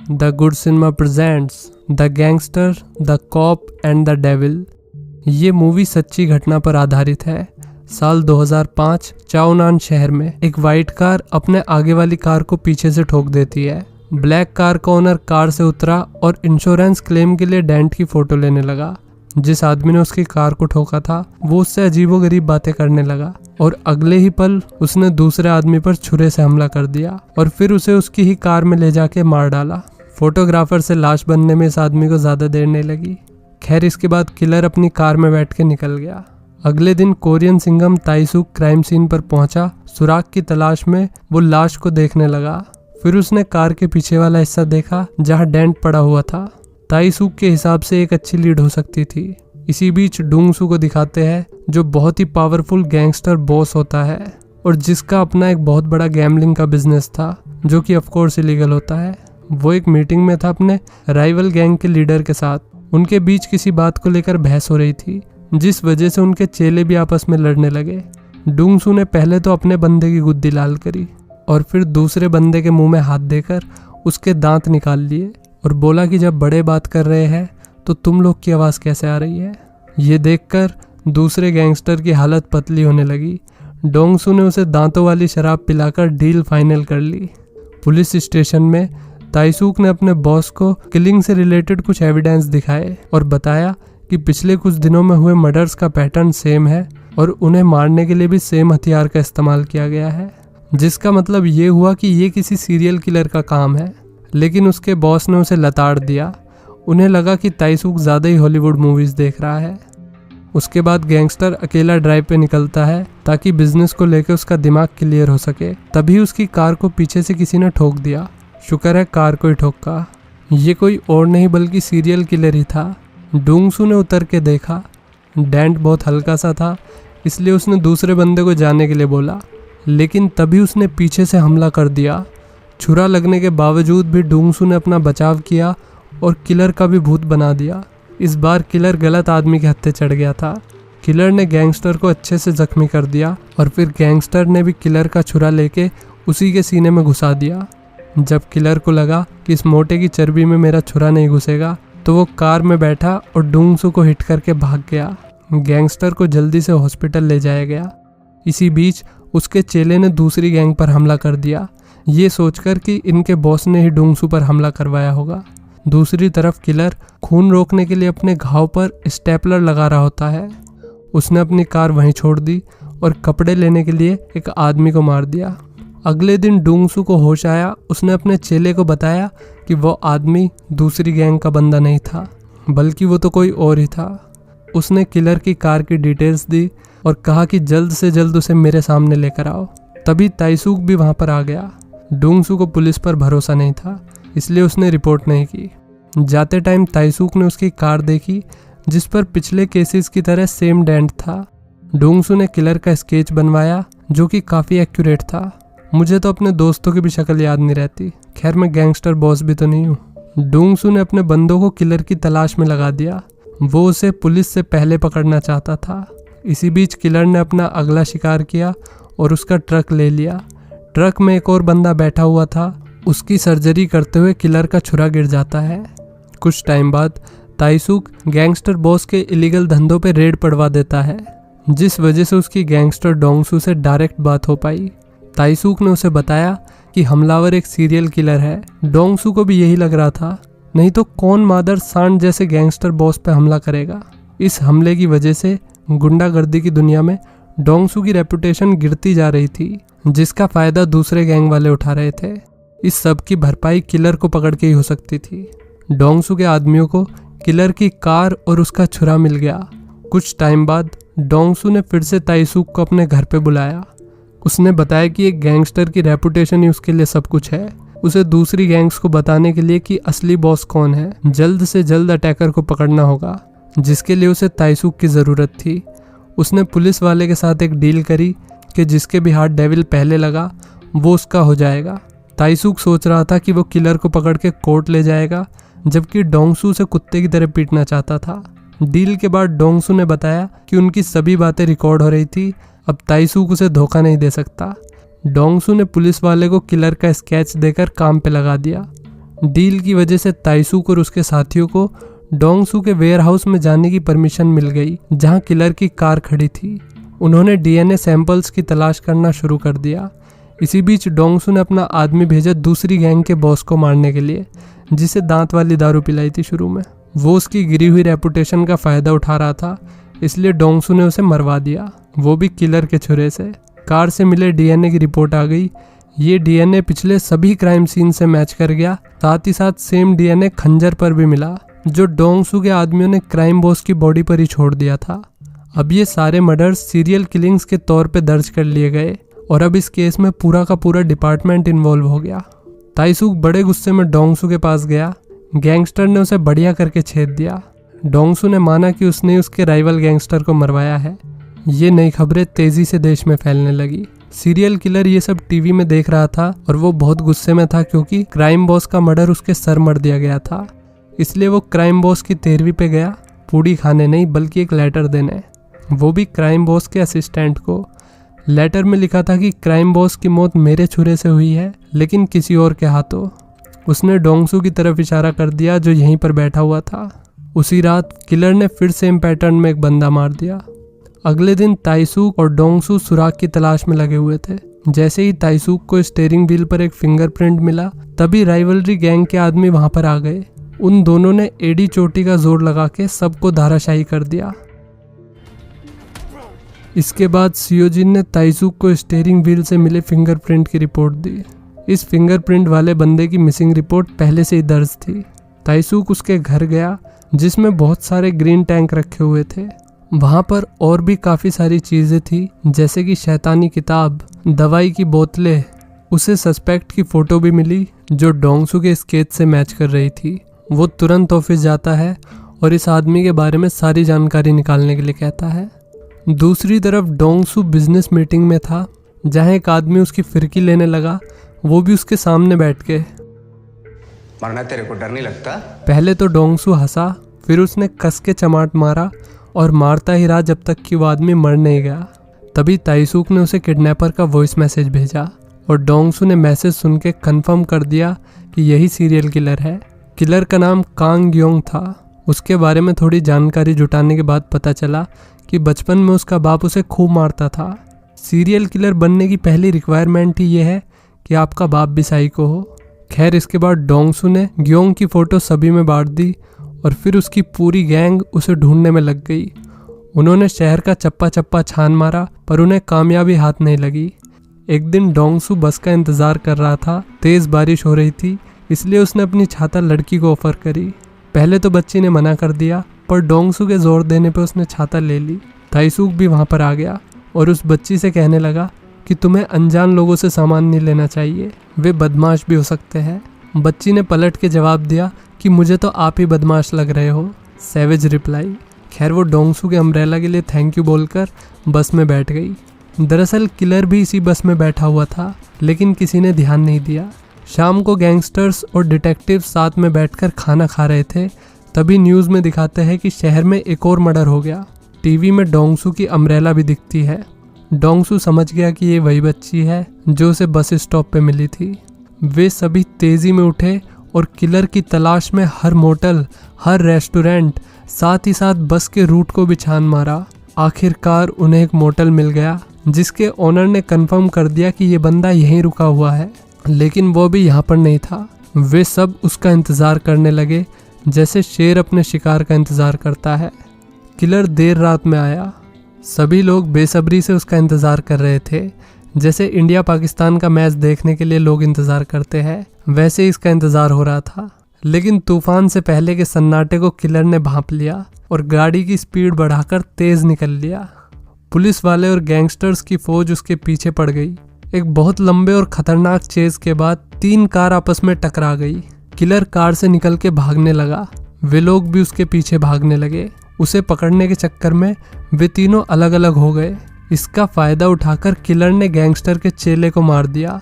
The good cinema presents the gangster, the cop and the devil. ये movie सच्ची घटना पर आधारित है। साल 2005 चाओनान शहर में एक वाइट कार अपने आगे वाली कार को पीछे से ठोक देती है। ब्लैक कार का ओनर कार से उतरा और इंश्योरेंस क्लेम के लिए डेंट की फोटो लेने लगा। जिस आदमी ने उसकी कार को ठोका था वो उससे अजीबोगरीब बातें करने लगा और अगले ही पल उसने दूसरे आदमी पर छुरे से हमला कर दिया और फिर उसे उसकी ही कार में ले जाके मार डाला। फोटोग्राफर से लाश बनने में इस आदमी को ज्यादा देर नहीं लगी। खैर, इसके बाद किलर अपनी कार में बैठ के निकल गया। अगले दिन कोरियन सिंघम ताइसूक क्राइम सीन पर पहुंचा। सुराग की तलाश में वो लाश को देखने लगा। फिर उसने कार के पीछे वाला हिस्सा देखा जहां डेंट पड़ा हुआ था। ताइसूक के हिसाब से एक अच्छी लीड हो सकती थी। इसी बीच डोंगसू को दिखाते हैं जो बहुत ही पावरफुल गैंगस्टर बॉस होता है और जिसका अपना एक बहुत बड़ा गैम्बलिंग का बिजनेस था जो कि ऑफ कोर्स इलीगल होता है। वो एक मीटिंग में था अपने राइवल गैंग के लीडर के साथ। उनके बीच किसी बात को लेकर बहस हो रही थी जिस वजह से उनके चेले भी आपस में लड़ने लगे। डोंगसू ने पहले तो अपने बंदे की गुद्दी लाल करी और फिर दूसरे बंदे के मुंह में हाथ देकर उसके दांत निकाल लिए और बोला कि जब बड़े बात कर रहे हैं तो तुम लोग की आवाज़ कैसे आ रही है। ये देखकर दूसरे गैंगस्टर की हालत पतली होने लगी। डोंगसू ने उसे दांतों वाली शराब पिलाकर डील फाइनल कर ली। पुलिस स्टेशन में ताइसूक ने अपने बॉस को किलिंग से रिलेटेड कुछ एविडेंस दिखाए और बताया कि पिछले कुछ दिनों में हुए मर्डर्स का पैटर्न सेम है और उन्हें मारने के लिए भी सेम हथियार का इस्तेमाल किया गया है, जिसका मतलब ये हुआ कि ये किसी सीरियल किलर का काम है। लेकिन उसके बॉस ने उसे लताड़ दिया। उन्हें लगा कि ताइसूक ज़्यादा ही हॉलीवुड मूवीज़ देख रहा है। उसके बाद गैंगस्टर अकेला ड्राइव पे निकलता है ताकि बिजनेस को लेकर उसका दिमाग क्लियर हो सके। तभी उसकी कार को पीछे से किसी ने ठोक दिया। शुक्र है कार को ही ठोका। ये कोई और नहीं बल्कि सीरियल किलर ही था। डोंगसू ने उतर के देखा। डेंट बहुत हल्का सा था, इसलिए उसने दूसरे बंदे को जाने के लिए बोला, लेकिन तभी उसने पीछे से हमला कर दिया। छुरा लगने के बावजूद भी डोंगसू ने अपना बचाव किया और किलर का भी भूत बना दिया। इस बार किलर गलत आदमी के हत्थे चढ़ गया था। किलर ने गैंगस्टर को अच्छे से जख्मी कर दिया और फिर गैंगस्टर ने भी किलर का छुरा लेके उसी के सीने में घुसा दिया। जब किलर को लगा कि इस मोटे की चर्बी में मेरा छुरा नहीं घुसेगा तो वो कार में बैठा और डोंगसू को हिट करके भाग गया। गैंगस्टर को जल्दी से हॉस्पिटल ले जाया गया। इसी बीच उसके चेले ने दूसरी गैंग पर हमला कर दिया, ये सोचकर कि इनके बॉस ने ही डोंगसू पर हमला करवाया होगा। दूसरी तरफ किलर खून रोकने के लिए अपने घाव पर स्टेपलर लगा रहा होता है। उसने अपनी कार वहीं छोड़ दी और कपड़े लेने के लिए एक आदमी को मार दिया। अगले दिन डोंगसू को होश आया। उसने अपने चेले को बताया कि वो आदमी दूसरी गैंग का बंदा नहीं था बल्कि वो तो कोई और ही था। उसने किलर की कार की डिटेल्स दी और कहा कि जल्द से जल्द उसे मेरे सामने लेकर आओ। तभी ताइसूक भी वहां पर आ गया। डोंगसू को पुलिस पर भरोसा नहीं था, इसलिए उसने रिपोर्ट नहीं की। जाते टाइम ताइसूक ने उसकी कार देखी जिस पर पिछले केसेस की तरह सेम डेंट था। डोंगसू ने किलर का स्केच बनवाया जो कि काफ़ी एक्यूरेट था। मुझे तो अपने दोस्तों की भी शक्ल याद नहीं रहती। खैर, मैं गैंगस्टर बॉस भी तो नहीं हूँ। डोंगसू ने अपने बंदों को किलर की तलाश में लगा दिया। वो उसे पुलिस से पहले पकड़ना चाहता था। इसी बीच किलर ने अपना अगला शिकार किया और उसका ट्रक ले लिया। ट्रक में एक और बंदा बैठा हुआ था। उसकी सर्जरी करते हुए किलर का छुरा गिर जाता है। कुछ टाइम बाद ताइसूक गैंगस्टर बॉस के इलीगल धंधों पे रेड पड़वा देता है, जिस वजह से उसकी गैंगस्टर डोंगसू से डायरेक्ट बात हो पाई। ताइसूक ने उसे बताया कि हमलावर एक सीरियल किलर है। डोंगसू को भी यही लग रहा था, नहीं तो कौन मादर सांड जैसे गैंगस्टर बॉस पे हमला करेगा। इस हमले की वजह से गुंडागर्दी की दुनिया में डोंगसू की रेपुटेशन गिरती जा रही थी, जिसका फायदा दूसरे गैंग वाले उठा रहे थे। इस सब की भरपाई किलर को पकड़ के ही हो सकती थी। डोंगसू के आदमियों को किलर की कार और उसका छुरा मिल गया। कुछ टाइम बाद डोंगसू ने फिर से ताइसूक को अपने घर पे बुलाया। उसने बताया कि एक गैंगस्टर की रेपुटेशन ही उसके लिए सब कुछ है। उसे दूसरी गैंग्स को बताने के लिए कि असली बॉस कौन है, जल्द से जल्द अटैकर को पकड़ना होगा, जिसके लिए उसे ताइसूक की ज़रूरत थी। उसने पुलिस वाले के साथ एक डील करी कि जिसके भी हाथ डेविल पहले लगा वो उसका हो जाएगा। ताइसूक सोच रहा था कि वो किलर को पकड़ के कोर्ट ले जाएगा, जबकि डोंगसू उसे कुत्ते की तरह पीटना चाहता था। डील के बाद डोंगसू ने बताया कि उनकी सभी बातें रिकॉर्ड हो रही थी। अब ताइसूक उसे धोखा नहीं दे सकता। डोंगसू ने पुलिस वाले को किलर का स्केच देकर काम पे लगा दिया। डील की वजह से ताइसूक और उसके साथियों को डोंगसू के वेयरहाउस में जाने की परमिशन मिल गई, जहां किलर की कार खड़ी थी। उन्होंने डीएनए सैंपल्स की तलाश करना शुरू कर दिया। इसी बीच डोंगसू ने अपना आदमी भेजा दूसरी गैंग के बॉस को मारने के लिए, जिसे दांत वाली दारू पिलाई थी शुरू में। वो उसकी गिरी हुई रेपुटेशन का फायदा उठा रहा था, इसलिए डोंगसू ने उसे मरवा दिया, वो भी किलर के छुरे से। कार से मिले डीएनए की रिपोर्ट आ गई। ये डीएनए पिछले सभी क्राइम सीन से मैच कर गया। साथ ही साथ सेम डीएनए खंजर पर भी मिला, जो डोंगसू के आदमियों ने क्राइम बॉस की बॉडी पर ही छोड़ दिया था। अब ये सारे मर्डर्स सीरियल किलिंग्स के तौर पे दर्ज कर लिए गए और अब इस केस में पूरा का पूरा डिपार्टमेंट इन्वॉल्व हो गया। ताइसूक बड़े गुस्से में डोंगसू के पास गया। गैंगस्टर ने उसे बढ़िया करके छेद दिया। डोंगसू ने माना कि उसने उसके राइवल गैंगस्टर को मरवाया है। ये नई खबरें तेजी से देश में फैलने लगी। सीरियल किलर ये सब टीवी में देख रहा था और वो बहुत गुस्से में था, क्योंकि क्राइम बॉस का मर्डर उसके सर मर दिया गया था। इसलिए वो क्राइम बॉस की तेरवी पे गया, पूड़ी खाने नहीं बल्कि एक लेटर देने, वो भी क्राइम बॉस के असिस्टेंट को। लेटर में लिखा था कि क्राइम बॉस की मौत मेरे छुरे से हुई है, लेकिन किसी और के हाथों। उसने डोंगसू की तरफ इशारा कर दिया, जो यहीं पर बैठा हुआ था। उसी रात किलर ने फिर सेम पैटर्न में एक बंदा मार दिया। अगले दिन ताइसूक और डोंगसू सुराग की तलाश में लगे हुए थे। जैसे ही ताइसूक को स्टीयरिंग व्हील पर एक फिंगरप्रिंट मिला, तभी राइवलरी गैंग के आदमी वहां पर आ गए। उन दोनों ने एडी चोटी का जोर लगा के सबको धाराशायी कर दिया। इसके बाद सियोजिन ने ताइसूक को स्टीयरिंग व्हील से मिले फिंगरप्रिंट की रिपोर्ट दी। इस फिंगरप्रिंट वाले बंदे की मिसिंग रिपोर्ट पहले से ही दर्ज थी। ताइसूक उसके घर गया, जिसमें बहुत सारे ग्रीन टैंक रखे हुए थे। वहां पर और भी काफी सारी चीजें थी, जैसे कि शैतानी किताब, दवाई की बोतलें। उसे सस्पेक्ट की फोटो भी मिली, जो डोंगसू के स्केच से मैच कर रही थी। वो तुरंत ऑफिस जाता है और इस आदमी के बारे में सारी जानकारी निकालने के लिए कहता है। दूसरी तरफ डोंगसू बिजनेस मीटिंग में था, जहां एक आदमी उसकी फिरकी लेने लगा, वो भी उसके सामने बैठ के। मरना तेरे को डर नहीं लगता? पहले तो डोंगसू हंसा, फिर उसने कस के चमाट मारा और मारता ही रहा जब तक कि वो आदमी मर नहीं गया। तभी ताइसूक ने उसे किडनैपर का वॉइस मैसेज भेजा और डोंगसू ने मैसेज सुन के कन्फर्म कर दिया कि यही सीरियल किलर है। किलर का नाम कांग योंग था। उसके बारे में थोड़ी जानकारी जुटाने के बाद पता चला कि बचपन में उसका बाप उसे खूब मारता था। सीरियल किलर बनने की पहली रिक्वायरमेंट ही ये है कि आपका बाप भी साइको हो। खैर, इसके बाद डोंगसू ने ग्योंग की फोटो सभी में बांट दी और फिर उसकी पूरी गैंग उसे ढूंढने में लग गई। उन्होंने शहर का चप्पा चप्पा छान मारा, पर उन्हें कामयाबी हाथ नहीं लगी। एक दिन डोंगसू बस का इंतजार कर रहा था। तेज बारिश हो रही थी, इसलिए उसने अपनी छाता लड़की को ऑफर करी। पहले तो बच्ची ने मना कर दिया, पर डोंगसू के जोर देने पर उसने छाता ले ली। ताइसूक भी वहां पर आ गया और उस बच्ची से कहने लगा कि तुम्हें अनजान लोगों से सामान नहीं लेना चाहिए, वे बदमाश भी हो सकते हैं। बच्ची ने पलट के जवाब दिया कि मुझे तो आप ही बदमाश लग रहे हो। Savage reply. खैर, वो डोंगसू के अम्ब्रेला के लिए थैंक यू बोलकर बस में बैठ गई। दरअसल किलर भी इसी बस में बैठा हुआ था, लेकिन किसी ने ध्यान नहीं दिया। शाम को गैंगस्टर्स और डिटेक्टिव्स साथ में बैठकर खाना खा रहे थे। तभी न्यूज़ में दिखाते हैं कि शहर में एक और मर्डर हो गया। टीवी में डोंगसू की अम्ब्रेला भी दिखती है। डोंगसू समझ गया कि ये वही बच्ची है जो उसे बस स्टॉप पे मिली थी। वे सभी तेजी में उठे और किलर की तलाश में हर मोटल, हर रेस्टोरेंट, साथ ही साथ बस के रूट को भी छान मारा। आखिरकार उन्हें एक मोटल मिल गया, जिसके ओनर ने कंफर्म कर दिया कि ये बंदा यहीं रुका हुआ है, लेकिन वो भी यहाँ पर नहीं था। वे सब उसका इंतज़ार करने लगे, जैसे शेर अपने शिकार का इंतज़ार करता है। किलर देर रात में आया। सभी लोग बेसब्री से उसका इंतज़ार कर रहे थे। जैसे इंडिया पाकिस्तान का मैच देखने के लिए लोग इंतज़ार करते हैं, वैसे इसका इंतज़ार हो रहा था। लेकिन तूफान से पहले के सन्नाटे को किलर ने भांप लिया और गाड़ी की स्पीड बढ़ाकर तेज निकल लिया। पुलिस वाले और गैंगस्टर्स की फौज उसके पीछे पड़ गई। एक बहुत लंबे और खतरनाक चेज के बाद 3 कार आपस में टकरा गई। किलर कार से निकल के भागने लगा। वे लोग भी उसके पीछे भागने लगे। उसे पकड़ने के चक्कर में वे तीनों अलग अलग हो गए। इसका फायदा उठाकर किलर ने गैंगस्टर के चेले को मार दिया।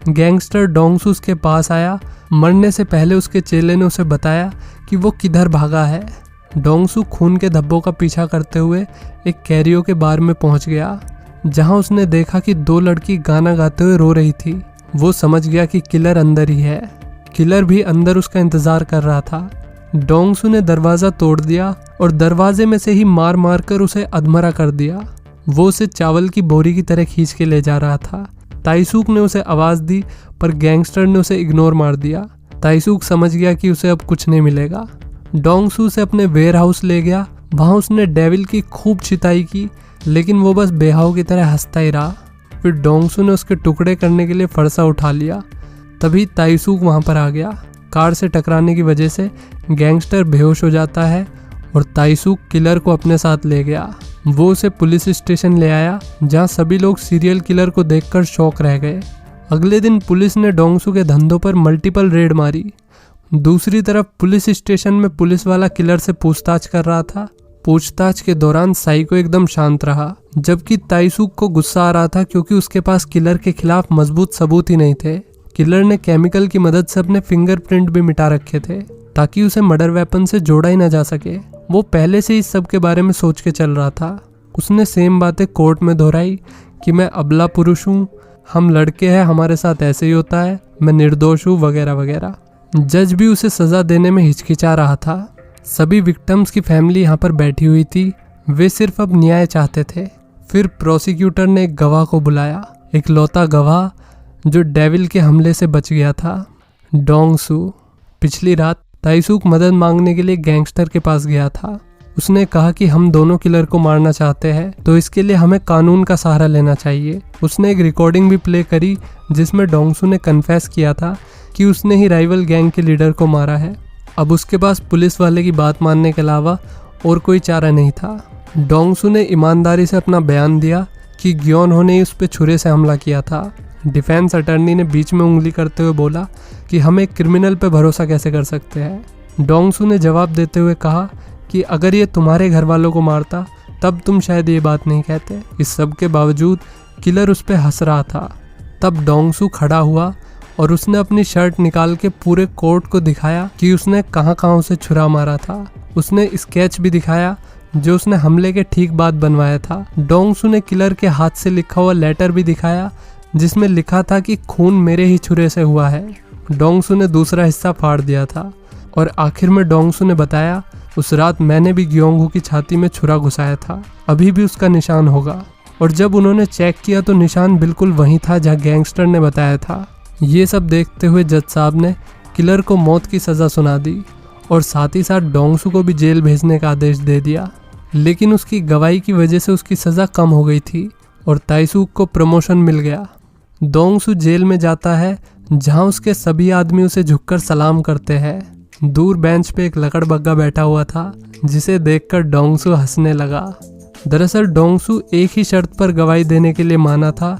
गैंगस्टर डोंगसू उसके पास आया। मरने से पहले उसके चेले ने उसे बताया कि वो किधर भागा है। डोंगसू खून के धब्बों का पीछा करते हुए एक कैरियोके बार में पहुंच गया, जहां उसने देखा कि 2 लड़की गाना गाते हुए रो रही थी। वो समझ गया कि किलर अंदर ही है। किलर भी अंदर उसका इंतजार कर रहा था। डोंगसू ने दरवाजा तोड़ दिया और दरवाजे में से ही मार मार कर उसे अधमरा कर दिया। वो उसे चावल की बोरी की तरह खींच के ले जा रहा था। ताइसूक ने उसे आवाज दी पर गैंगस्टर ने उसे इग्नोर मार दिया। ताइसूक समझ गया कि उसे अब कुछ नहीं मिलेगा। डोंगसू उसे अपने वेयर हाउस ले गया। वहां उसने डेविल की खूब चिताई की, लेकिन वो बस बेहाव की तरह हंसता ही रहा। फिर डोंगसू ने उसके टुकड़े करने के लिए फरसा उठा लिया। तभी ताइसूक वहां पर आ गया। कार से टकराने की वजह से गैंगस्टर बेहोश हो जाता है और ताइसूक किलर को अपने साथ ले गया। वो उसे पुलिस स्टेशन ले आया, जहां सभी लोग सीरियल किलर को देखकर शॉक रह गए। अगले दिन पुलिस ने डोंगसू के धंधों पर मल्टीपल रेड मारी। दूसरी तरफ पुलिस स्टेशन में पुलिस वाला किलर से पूछताछ कर रहा था। पूछताछ के दौरान साइको एकदम शांत रहा, जबकि ताइसूक को गुस्सा आ रहा था क्योंकि उसके पास किलर के खिलाफ मजबूत सबूत ही नहीं थे। किलर ने केमिकल की मदद से अपने फिंगरप्रिंट भी मिटा रखे थे ताकि उसे मर्डर वेपन से जोड़ा ही न जा सके। वो पहले से इस सब के बारे में सोच के चल रहा था। उसने सेम बातें कोर्ट में दोहराई कि मैं अबला पुरुष हूँ, हम लड़के हैं, हमारे साथ ऐसे ही होता है, मैं निर्दोष हूँ वगैरह वगैरह। जज भी उसे सजा देने में हिचकिचा रहा था। सभी विक्टिम्स की फैमिली यहाँ पर बैठी हुई थी। वे सिर्फ अब न्याय चाहते थे। फिर प्रोसिक्यूटर ने एक गवाह को बुलाया, एक लौता गवाह जो डेविल के हमले से बच गया था, डोंगसू। पिछली रात ताइसूक मदद मांगने के लिए गैंगस्टर के पास गया था। उसने कहा कि हम दोनों किलर को मारना चाहते हैं, तो इसके लिए हमें कानून का सहारा लेना चाहिए। उसने एक रिकॉर्डिंग भी प्ले करी जिसमें डोंगसू ने कन्फेस किया था कि उसने ही राइवल गैंग के लीडर को मारा है। अब उसके पास पुलिस वाले की बात मानने के अलावा और कोई चारा नहीं था। डोंगसू ने ईमानदारी से अपना बयान दिया कि ग्योनहो ने उस पर छुरे से हमला किया था। डिफेंस अटर्नी ने बीच में उंगली करते हुए बोला कि हम एक क्रिमिनल पे भरोसा कैसे कर सकते हैं। डोंगसू ने जवाब देते हुए कहा कि अगर ये तुम्हारे घर वालों को मारता तब तुम शायद ये बात नहीं कहते। इस सब के बावजूद किलर उस पर हंस रहा था। तब डोंगसू खड़ा हुआ और उसने अपनी शर्ट निकाल के पूरे कोर्ट को दिखाया कि उसने कहाँ कहाँ उसे छुरा मारा था। उसने स्केच भी दिखाया जो उसने हमले के ठीक बाद बनवाया था। डोंगसू ने किलर के हाथ से लिखा हुआ लेटर भी दिखाया जिसमें लिखा था कि खून मेरे ही छुरे से हुआ है। डोंगसू ने दूसरा हिस्सा फाड़ दिया था और आखिर में डोंगसू ने बताया, उस रात मैंने भी ग्योंगहो की छाती में छुरा घुसाया था, अभी भी उसका निशान होगा। और जब उन्होंने चेक किया तो निशान बिल्कुल वहीं था जहाँ गैंगस्टर ने बताया था। ये सब देखते हुए जज साहब ने किलर को मौत की सज़ा सुना दी और साथ ही साथ डोंगसू को भी जेल भेजने का आदेश दे दिया। लेकिन उसकी गवाही की वजह से उसकी सज़ा कम हो गई थी और ताइसूक को प्रमोशन मिल गया। डोंगसू जेल में जाता है जहां उसके सभी आदमी उसे झुककर सलाम करते हैं। दूर बेंच पे एक लकड़बग्गा बैठा हुआ था जिसे देखकर डोंगसू हंसने लगा। दरअसल डोंगसू एक ही शर्त पर गवाही देने के लिए माना था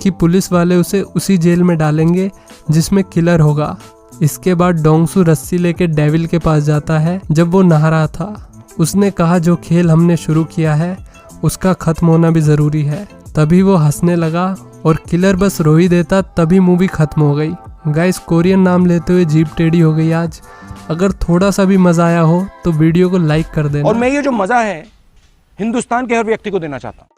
कि पुलिस वाले उसे उसी जेल में डालेंगे जिसमें किलर होगा। इसके बाद डोंगसू रस्सी लेके डेविल के पास जाता है जब वो नहा रहा था। उसने कहा जो खेल हमने शुरू किया है उसका खत्म होना भी ज़रूरी है। तभी वो हंसने लगा और किलर बस रो ही देता तभी मूवी खत्म हो गई। गाइस, कोरियन नाम लेते हुए जीभ टेढ़ी हो गई आज। अगर थोड़ा सा भी मज़ा आया हो तो वीडियो को लाइक कर देना। और मैं ये जो मज़ा है हिंदुस्तान के हर व्यक्ति को देना चाहता हूँ।